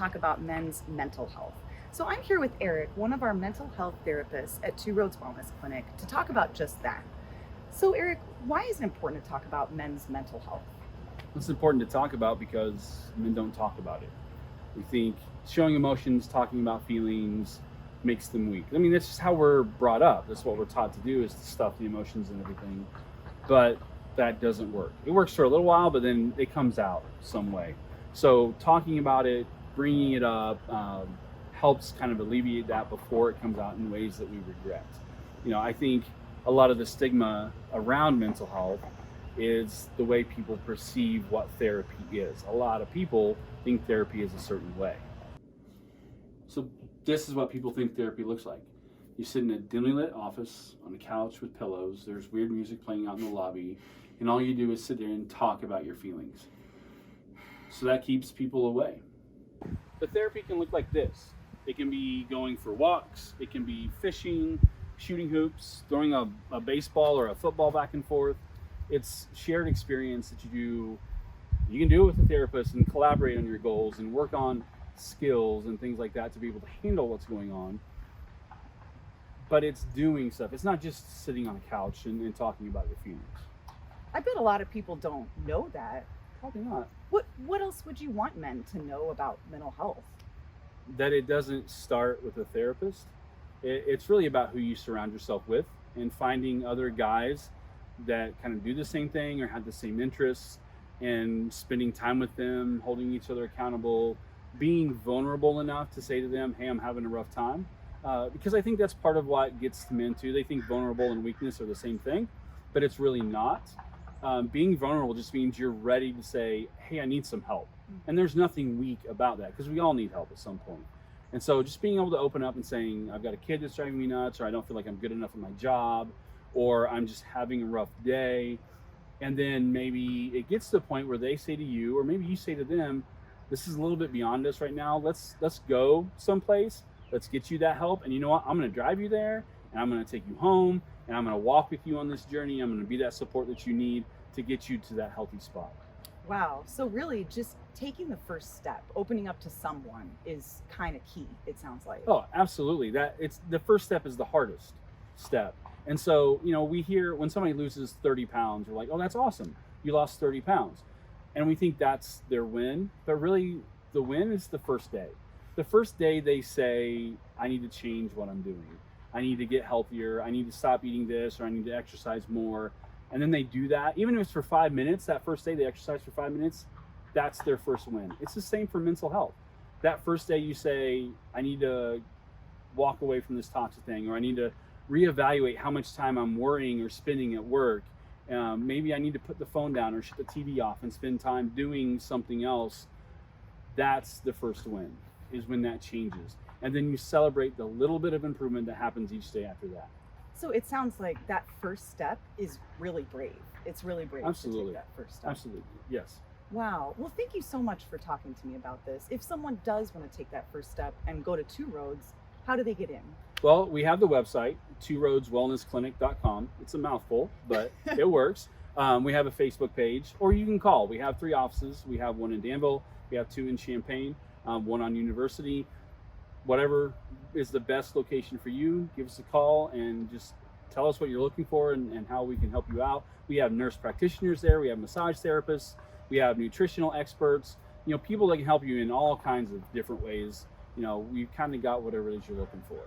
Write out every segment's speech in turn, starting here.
talk about men's mental health. So I'm here with Erik, one of our mental health therapists at Two Roads Wellness Clinic, to talk about just that. So Erik, why is it important to talk about men's mental health? It's important to talk about because men don't talk about it. We think showing emotions, talking about feelings makes them weak. I mean, that's just how we're brought up. That's what we're taught to do, is to stuff the emotions and everything. But that doesn't work. It works for a little while, but then it comes out some way. So talking about it, bringing it up, helps kind of alleviate that before it comes out in ways that we regret. I think a lot of the stigma around mental health is the way people perceive what therapy is. A lot of people think therapy is a certain way. So this is what people think therapy looks like. You sit in a dimly lit office on a couch with pillows. There's weird music playing out in the lobby, and all you do is sit there and talk about your feelings. So that keeps people away. But therapy can look like this. It can be going for walks. It can be fishing, shooting hoops, throwing a baseball or a football back and forth. It's shared experience that you can do it with a therapist and collaborate on your goals and work on skills and things like that to be able to handle what's going on. But it's doing stuff. It's not just sitting on a couch and talking about your feelings. I bet a lot of people don't know that. Probably not. What else would you want men to know about mental health? That it doesn't start with a therapist. It's really about who you surround yourself with and finding other guys that kind of do the same thing or have the same interests, and spending time with them, holding each other accountable, being vulnerable enough to say to them, hey, I'm having a rough time. Because I think that's part of what gets men too. They think vulnerable and weakness are the same thing, but it's really not. Being vulnerable just means you're ready to say, hey, I need some help. And there's nothing weak about that, because we all need help at some point. And so just being able to open up and saying, I've got a kid that's driving me nuts, or I don't feel like I'm good enough at my job, or I'm just having a rough day. And then maybe it gets to the point where they say to you, or maybe you say to them, this is a little bit beyond us right now. Let's go someplace. Let's get you that help. And you know what? I'm going to drive you there, and I'm going to take you home, and I'm going to walk with you on this journey. I'm going to be that support that you need to get you to that healthy spot. Wow. So really just taking the first step, opening up to someone, is kind of key, it sounds like. Oh, absolutely. It's the first step is the hardest step. And so, we hear when somebody loses 30 pounds, we're like, oh, that's awesome. You lost 30 pounds. And we think that's their win. But really, the win is the first day. The first day they say, I need to change what I'm doing. I need to get healthier. I need to stop eating this, or I need to exercise more. And then they do that. Even if it's for 5 minutes, that first day they exercise for 5 minutes, that's their first win. It's the same for mental health. That first day you say, I need to walk away from this toxic thing, or I need to reevaluate how much time I'm worrying or spending at work. Maybe I need to put the phone down or shut the TV off and spend time doing something else. That's the first win, is when that changes. And then you celebrate the little bit of improvement that happens each day after that. So it sounds like that first step is really brave. It's really brave Absolutely. to take that first step. Absolutely. Yes. Wow. Well, thank you so much for talking to me about this. If someone does want to take that first step and go to Two Roads, how do they get in? Well, we have the website, tworoadswellnessclinic.com. It's a mouthful, but it works. We have a Facebook page, or you can call. We have 3 offices. We have one in Danville. We have 2 in Champaign, one on University. Whatever is the best location for you, give us a call and just tell us what you're looking for and how we can help you out. We have nurse practitioners there. We have massage therapists. We have nutritional experts. People that can help you in all kinds of different ways. We've kind of got whatever it is you're looking for.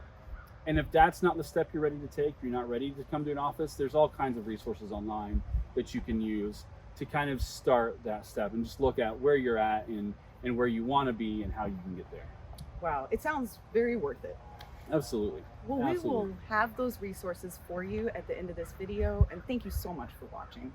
And if that's not the step you're ready to take, you're not ready to come to an office, there's all kinds of resources online that you can use to kind of start that step and just look at where you're at and where you want to be and how you can get there. Wow, it sounds very worth it. Absolutely. Well, Absolutely. we will have those resources for you at the end of this video, and thank you so much for watching.